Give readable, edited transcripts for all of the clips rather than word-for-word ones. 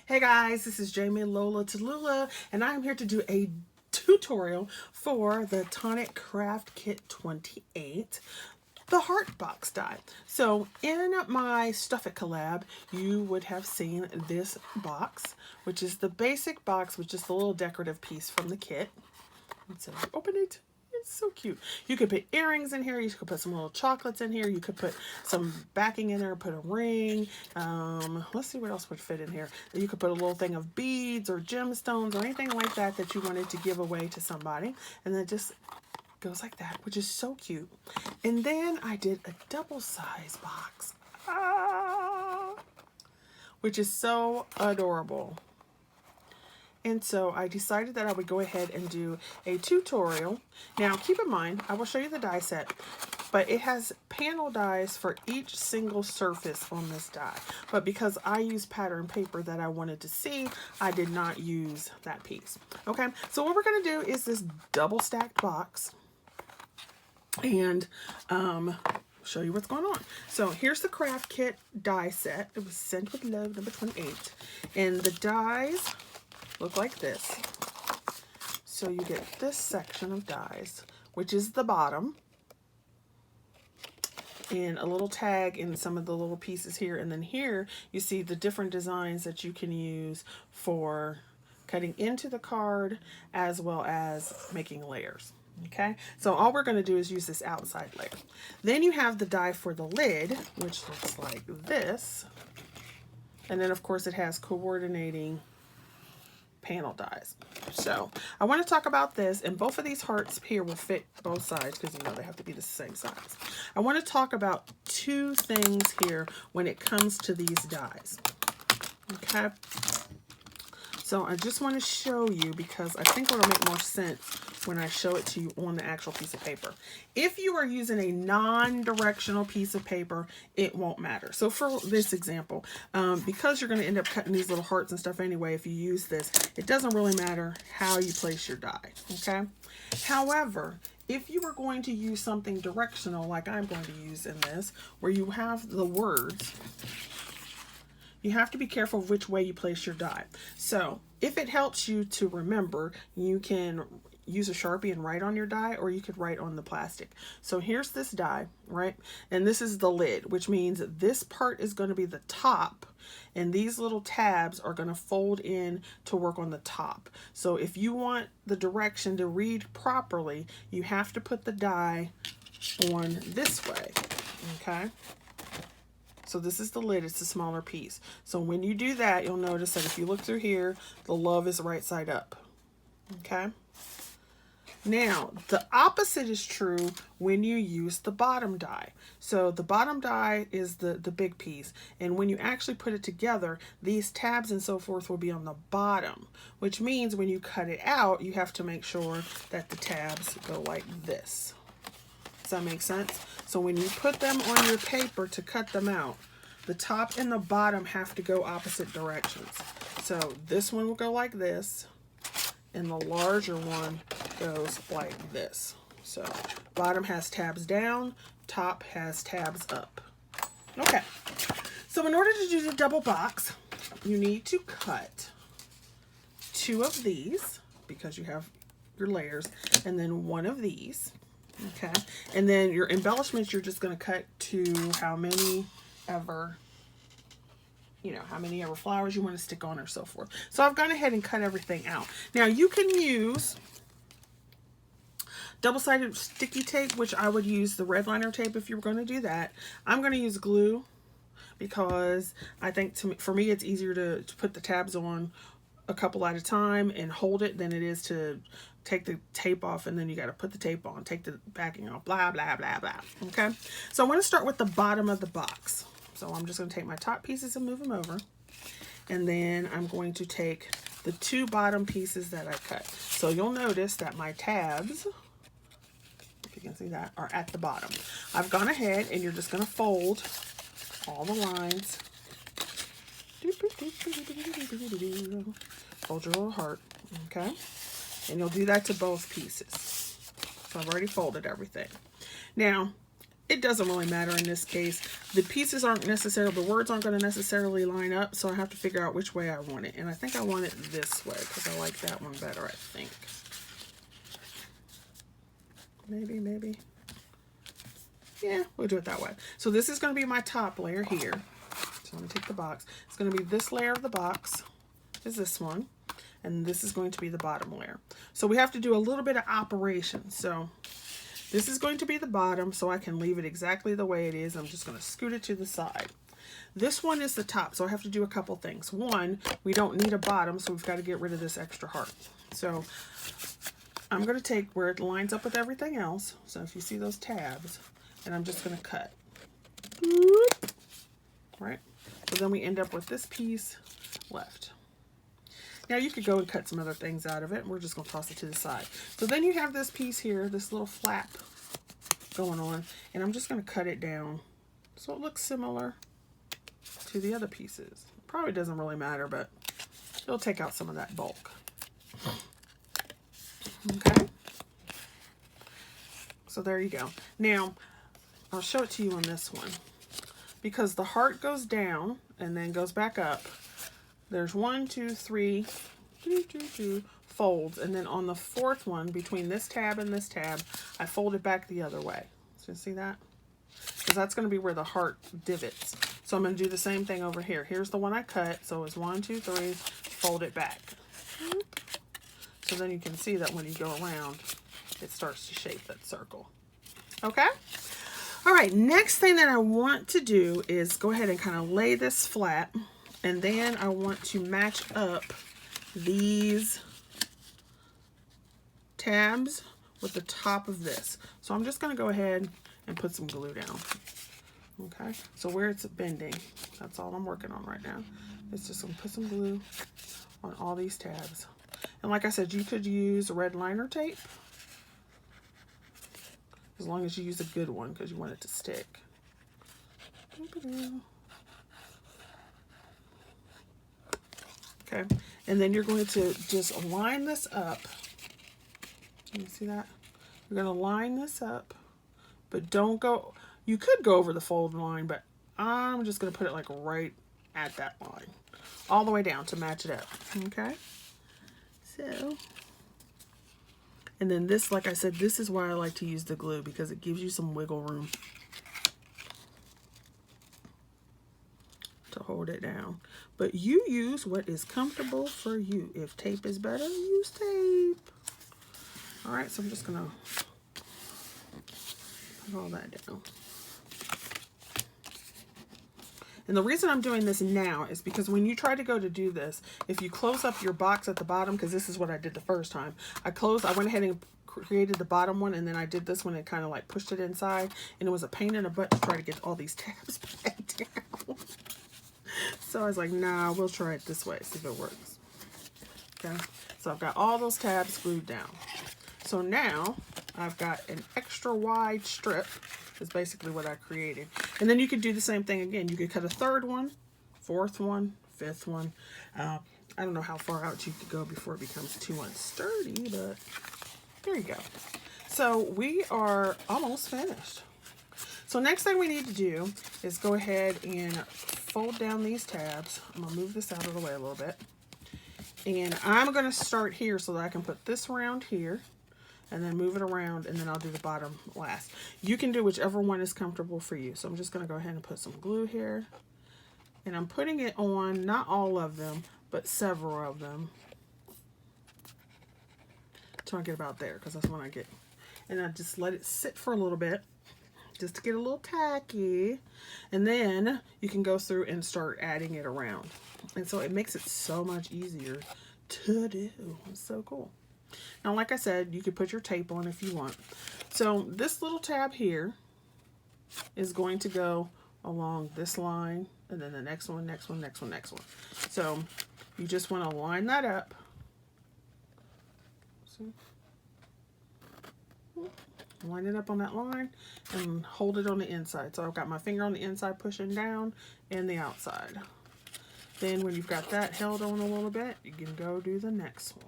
Hey guys, this is Jamie Lola Tallulah, and I'm here to do a tutorial for the Tonic Craft Kit 28, the heart box die. So in my Stuff It collab, you would have seen this box, which is the basic box with just a little decorative piece from the kit. And so you open it. It's so cute. You could put earrings in here. You could put some little chocolates in here. You could put some backing in there, put a ring. Let's see what else would fit in here. You could put a little thing of beads or gemstones or anything like that that you wanted to give away to somebody. And then it just goes like that, which is so cute. And then I did a double size box, which is so adorable. And so I decided that I would go ahead and do a tutorial. Now keep in mind, I will show you the die set, but it has panel dies for each single surface on this die. But because I used pattern paper that I wanted to see, I did not use that piece. Okay, so what we're gonna do is this double stacked box and show you what's going on. So here's the craft kit die set. It was sent with love, number 28. And the dies look like this. So you get this section of dies, which is the bottom, and a little tag in some of the little pieces here. And then here you see the different designs that you can use for cutting into the card as well as making layers. Okay, so all we're going to do is use this outside layer. Then you have the die for the lid, which looks like this. And then of course it has coordinating panel dies. So I want to talk about this, and both of these hearts here will fit both sides because you know they have to be the same size. I want to talk about two things here when it comes to these dies. Okay, so I just want to show you because I think it'll make more sense when I show it to you on the actual piece of paper. If you are using a non-directional piece of paper, it won't matter. So for this example, because you're going to end up cutting these little hearts and stuff anyway, if you use this, it doesn't really matter how you place your die, okay? However, if you are going to use something directional like I'm going to use in this, where you have the words, you have to be careful of which way you place your die. So if it helps you to remember, you can use a Sharpie and write on your die, or you could write on the plastic. So here's this die, right? And this is the lid, which means this part is going to be the top, and these little tabs are going to fold in to work on the top. So if you want the direction to read properly, you have to put the die on this way, okay? So this is the lid, it's a smaller piece. So when you do that, you'll notice that if you look through here, the love is right side up, okay? Now, the opposite is true when you use the bottom die. So the bottom die is the big piece, and when you actually put it together, these tabs and so forth will be on the bottom, which means when you cut it out, you have to make sure that the tabs go like this. Does that make sense? So when you put them on your paper to cut them out, the top and the bottom have to go opposite directions. So this one will go like this, and the larger one goes like this. So bottom has tabs down, top has tabs up. Okay, so in order to do the double box, you need to cut two of these because you have your layers, and then one of these. Okay, and then your embellishments, you're just going to cut to how many ever flowers you want to stick on or so forth. So I've gone ahead and cut everything out. Now you can use double-sided sticky tape, which I would use the red liner tape if you were going to do that. I'm going to use glue because I think for me it's easier to put the tabs on a couple at a time and hold it than it is to take the tape off and then you got to put the tape on, take the backing off, blah, blah, blah, blah. Okay, so I'm going to start with the bottom of the box. So I'm just going to take my top pieces and move them over. And then I'm going to take the two bottom pieces that I cut. So you'll notice that my tabs, if you can see that, are at the bottom. I've gone ahead and you're just going to fold all the lines. Fold your little heart, okay? And you'll do that to both pieces. So I've already folded everything. Now, it doesn't really matter in this case. The pieces aren't necessarily, the words aren't going to necessarily line up, so I have to figure out which way I want it. And I think I want it this way because I like that one better, I think. Maybe. Yeah, we'll do it that way. So this is going to be my top layer here. So I'm going to take the box. It's going to be this layer of the box is this one. And this is going to be the bottom layer. So we have to do a little bit of operation. So this is going to be the bottom, so I can leave it exactly the way it is. I'm just going to scoot it to the side. This one is the top, so I have to do a couple things. One, we don't need a bottom, so we've got to get rid of this extra heart. So I'm going to take where it lines up with everything else. So if you see those tabs, and I'm just going to cut. Right? So then we end up with this piece left. Now you could go and cut some other things out of it. We're just going to toss it to the side. So then you have this piece here, this little flap going on, and I'm just going to cut it down so it looks similar to the other pieces. Probably doesn't really matter, but it'll take out some of that bulk. Okay. So there you go. Now, I'll show it to you on this one. Because the heart goes down and then goes back up, there's 1, 2, 3 folds, and then on the fourth one, between this tab and this tab, I fold it back the other way. So you see that? Because that's going to be where the heart divots. So I'm going to do the same thing over here. Here's the one I cut, so it's 1, 2, 3, fold it back. So then you can see that when you go around, it starts to shape that circle. Okay? All right, next thing that I want to do is go ahead and kind of lay this flat. And then I want to match up these tabs with the top of this. So I'm just going to go ahead and put some glue down. Okay, so where it's bending, that's all I'm working on right now. It's just going to put some glue on all these tabs. And like I said, you could use red liner tape, as long as you use a good one because you want it to stick. Okay, and then you're going to just line this up. Can you see that? You're going to line this up, but don't go, you could go over the fold line, but I'm just going to put it like right at that line, all the way down to match it up. Okay, so, and then this, like I said, this is why I like to use the glue, because it gives you some wiggle room to hold it down. But you use what is comfortable for you. If tape is better, use tape. All right, so I'm just gonna put all that down. And the reason I'm doing this now is because when you try to go to do this, if you close up your box at the bottom, because this is what I did the first time, I went ahead and created the bottom one, and then I did this one and kind of like pushed it inside, and it was a pain in the butt to try to get all these tabs back down. So I was like, nah, we'll try it this way, see if it works. Okay, so I've got all those tabs glued down. So now I've got an extra wide strip, is basically what I created. And then you could do the same thing again. You could cut a third one, fourth one, fifth one. I don't know how far out you could go before it becomes too unsturdy, but there you go. So we are almost finished. So next thing we need to do is go ahead and fold down these tabs. I'm going to move this out of the way a little bit. And I'm going to start here so that I can put this around here and then move it around, and then I'll do the bottom last. You can do whichever one is comfortable for you. So I'm just going to go ahead and put some glue here. And I'm putting it on, not all of them, but several of them. Until I get about there, because that's when I get. And I just let it sit for a little bit, just to get a little tacky, and then you can go through and start adding it around. And so it makes it so much easier to do. It's so cool. Now, like I said, you could put your tape on if you want. So this little tab here is going to go along this line, and then the next one, next one, next one, next one. So you just want to line that up. See? Line it up on that line and hold it on the inside. So I've got my finger on the inside pushing down and the outside. Then when you've got that held on a little bit, you can go do the next one.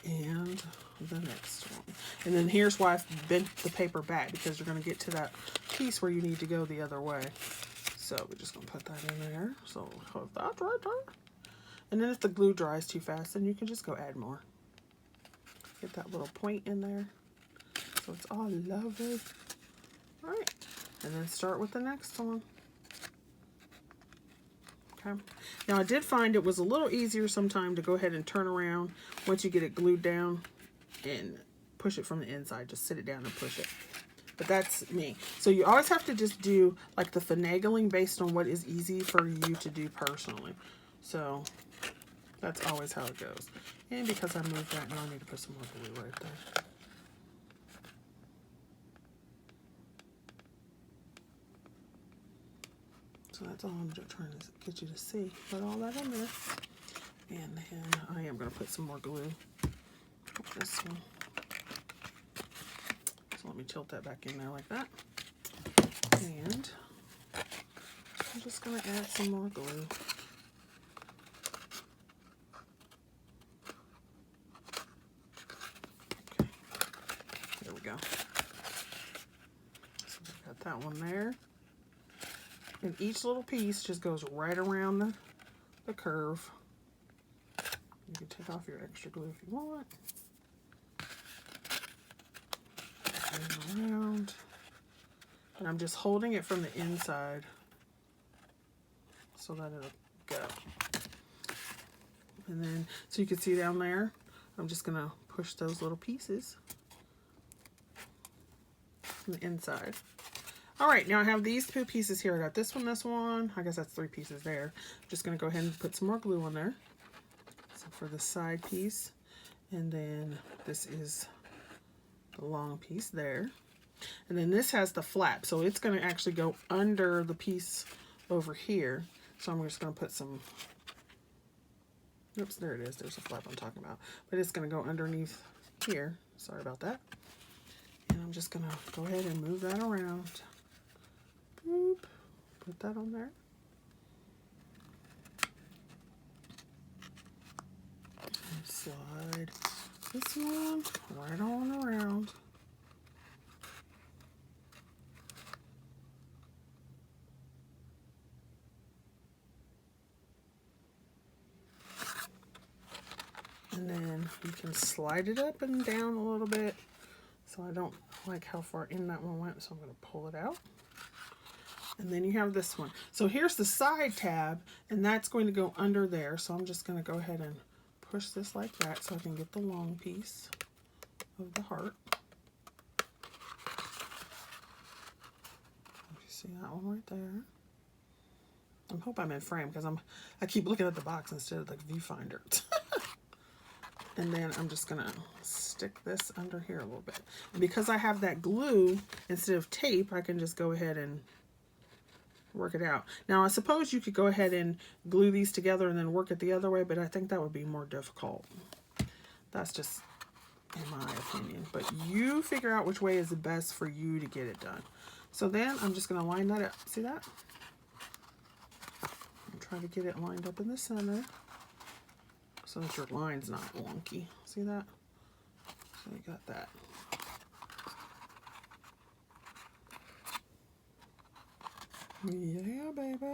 And the next one. And then here's why I've bent the paper back, because you're going to get to that piece where you need to go the other way. So we're just going to put that in there. So that's right there. And then if the glue dries too fast, then you can just go add more. Get that little point in there. So it's all lovely. All right. And then start with the next one. Okay. Now I did find it was a little easier sometime to go ahead and turn around once you get it glued down and push it from the inside. Just sit it down and push it. But that's me. So you always have to just do like the finagling based on what is easy for you to do personally. So that's always how it goes. And because I moved that, now I need to put some more glue right there. So that's all I'm trying to get you to see. Put all that in there. And then I am going to put some more glue. This one. So let me tilt that back in there like that. And I'm just going to add some more glue. Okay. There we go. So we've got that one there. And each little piece just goes right around the curve. You can take off your extra glue if you want. And around. And I'm just holding it from the inside so that it'll go. And then, so you can see down there, I'm just going to push those little pieces from the inside. All right, now I have these two pieces here. I got this one. I guess that's 3 pieces there. I'm just going to go ahead and put some more glue on there. So for the side piece, and then this is the long piece there. And then this has the flap, so it's going to actually go under the piece over here. So I'm just going to put some, oops, there it is. There's a flap I'm talking about. But it's going to go underneath here. Sorry about that. And I'm just going to go ahead and move that around. Boop. Put that on there. And slide this one right on around. And then you can slide it up and down a little bit. So I don't like how far in that one went, so I'm going to pull it out. And then you have this one. So here's the side tab, and that's going to go under there. So I'm just going to go ahead and push this like that so I can get the long piece of the heart. You see that one right there? I hope I'm in frame because I keep looking at the box instead of the viewfinder. And then I'm just gonna stick this under here a little bit. And because I have that glue instead of tape, I can just go ahead and work it out. Now I suppose you could go ahead and glue these together and then work it the other way, but I think that would be more difficult. That's just in my opinion. But you figure out which way is the best for you to get it done. So then I'm just gonna line that up. See that? And try to get it lined up in the center, so that your line's not wonky. See that? So you got that. Yeah, baby.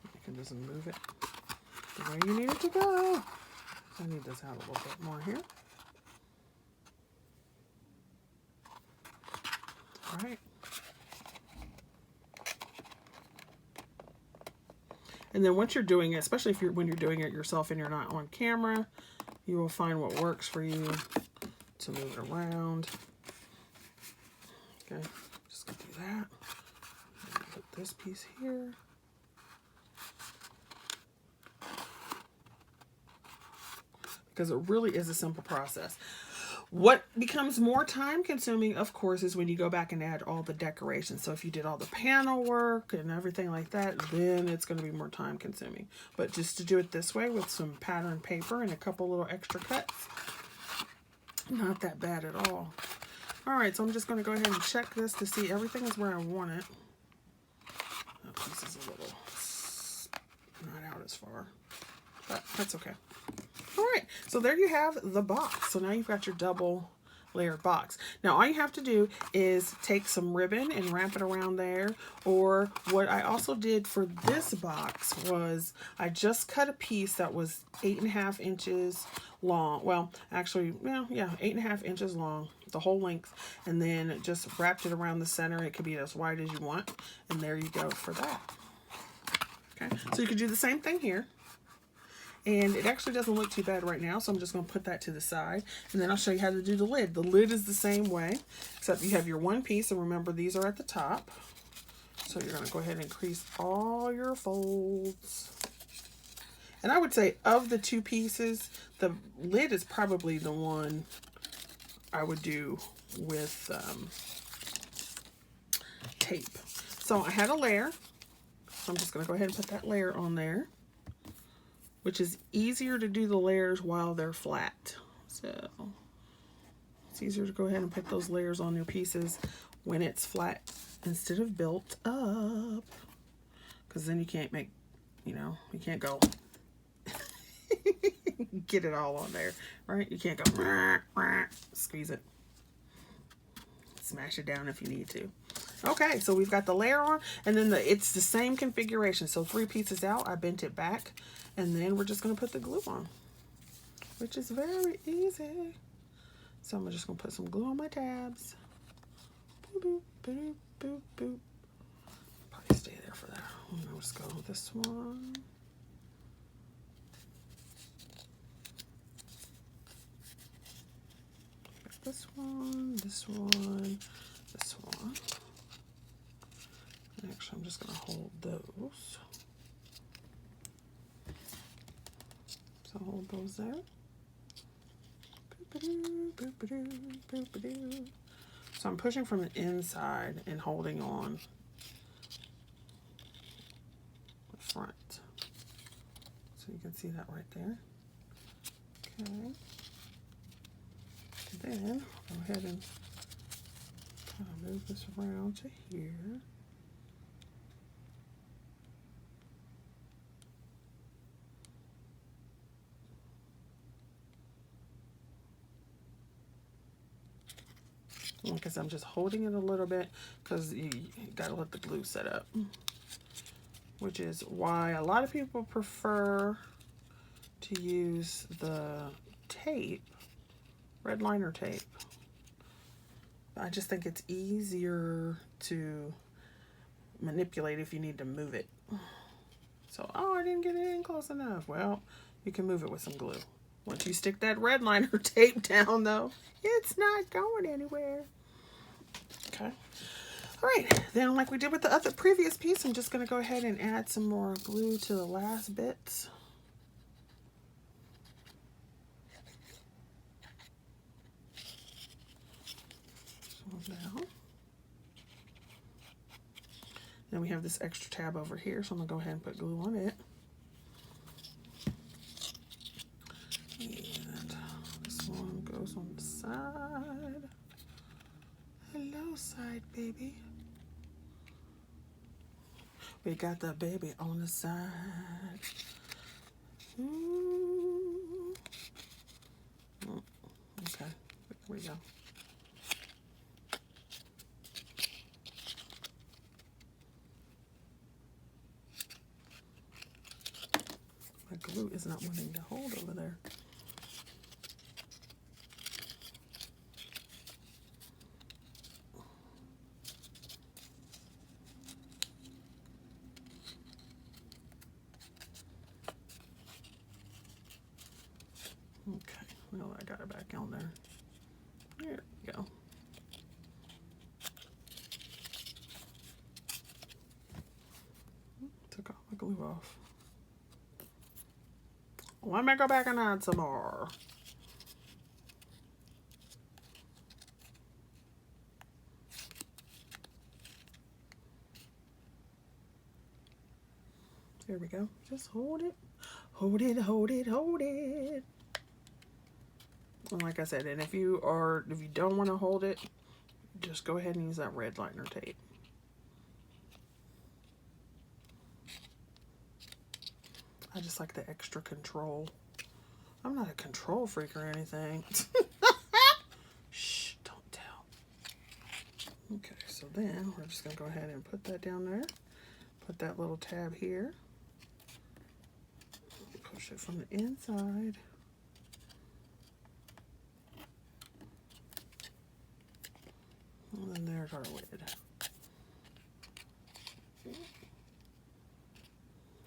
You can just move it the way you need it to go. I need this out a little bit more here. All right. And then once you're doing it, especially when you're doing it yourself and you're not on camera, you will find what works for you to move it around. Okay, just gonna do that. Put this piece here. Because it really is a simple process. What becomes more time consuming, of course, is when you go back and add all the decorations. So if you did all the panel work and everything like that, then it's going to be more time consuming. But just to do it this way with some pattern paper and a couple little extra cuts, not that bad at all. All right, so I'm just going to go ahead and check this to see everything is where I want it. Oh, this is a little not out as far. but that's okay. All right, so there you have the box. So now you've got your double layered box. Now all you have to do is take some ribbon and wrap it around there, or what I also did for this box was I just cut a piece that was 8.5 inches long. Well, actually, well, yeah, 8.5 inches long, the whole length, and then just wrapped it around the center. It could be as wide as you want, and there you go for that. Okay, so you could do the same thing here. And it actually doesn't look too bad right now, so I'm just going to put that to the side. And then I'll show you how to do the lid. The lid is the same way, except you have your one piece, and remember these are at the top. So you're going to go ahead and crease all your folds. And I would say of the two pieces, the lid is probably the one I would do with tape. So I had a layer, so I'm just going to go ahead and put that layer on there, which is easier to do the layers while they're flat. So it's easier to go ahead and put those layers on your pieces when it's flat instead of built up. Because then you can't make, you know, you can't go get it all on there, right? You can't go squeeze it. Smash it down if you need to. Okay, so we've got the layer on, and then it's the same configuration. So 3 pieces out, I bent it back, and then we're just going to put the glue on, which is very easy. So I'm just going to put some glue on my tabs. Boop, boop, boop, boop, boop. Probably stay there for that. I'll just go with this one. This one, this one, this one. Actually, I'm just going to hold those. So hold those there. So I'm pushing from the inside and holding on the front. So you can see that right there. Okay. Then go ahead and kind of move this around to here. Because I'm just holding it a little bit because you gotta let the glue set up, which is why a lot of people prefer to use the tape, red liner tape. I just think it's easier to manipulate if you need to move it. So, oh, I didn't get it in close enough. Well, you can move it with some glue. Once you stick that red liner tape down, though, it's not going anywhere. Okay. All right. Then, like we did with the other previous piece, I'm just going to go ahead and add some more glue to the last bits. So now, then we have this extra tab over here, so I'm going to go ahead and put glue on it. And this one goes on the side. Hello, side baby. We got the baby on the side. Okay, there we go. My glue is not wanting to hold over there. Okay, well, I got it back on there. There we go. Took all my glue off. Let me go back and add some more. There we go. Just hold it. Hold it, hold it, hold it. And like I said, and if you don't want to hold it, just go ahead and use that red liner tape. I just like the extra control. I'm not a control freak or anything. Shh, don't tell. Okay, so then we're just going to go ahead and put that down there. Put that little tab here. Push it from the inside. And then there's our lid.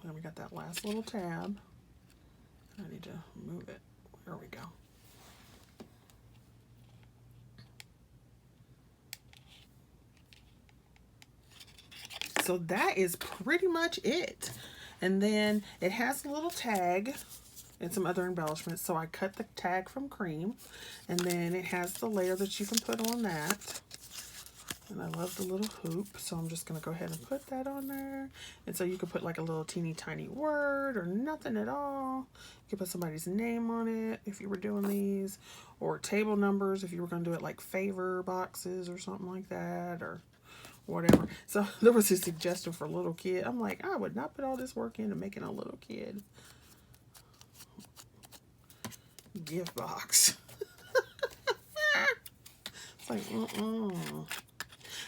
And we got that last little tab. I need to move it. There we go. So that is pretty much it. And then it has a little tag and some other embellishments. So I cut the tag from cream. And then it has the layer that you can put on that. And I love the little hoop, so I'm just going to go ahead and put that on there. And so you could put like a little teeny tiny word or nothing at all. You could put somebody's name on it if you were doing these, or table numbers if you were going to do it like favor boxes or something like that, or whatever. So there was a suggestion for a little kid. I'm like, I would not put all this work into making a little kid gift box. It's like,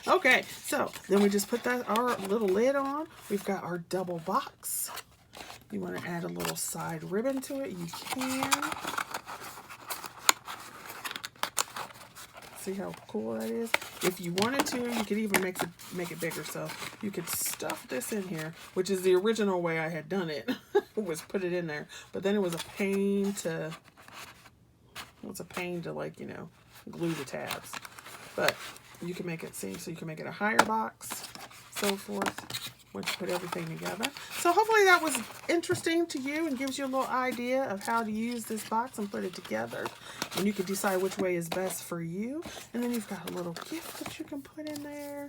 Okay, so then we just put that our little lid on. We've got our double box. You want to add a little side ribbon to it, you can. See how cool that is? If you wanted to, you could even make it bigger. So you could stuff this in here, which is the original way I had done it, was put it in there. But then it was a pain to, like, you know, glue the tabs. But you can make it, see, so you can make it a higher box, so forth, once you put everything together. So hopefully that was interesting to you and gives you a little idea of how to use this box and put it together. And you can decide which way is best for you. And then you've got a little gift that you can put in there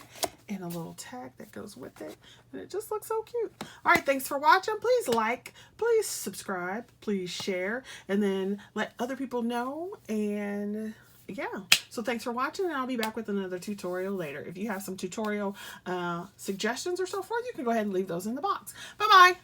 and a little tag that goes with it. And it just looks so cute. All right, thanks for watching. Please like, please subscribe, please share, and then let other people know. And yeah, so thanks for watching, and I'll be back with another tutorial later. If you have some tutorial suggestions or so forth, you can go ahead and leave those in the box. Bye-bye.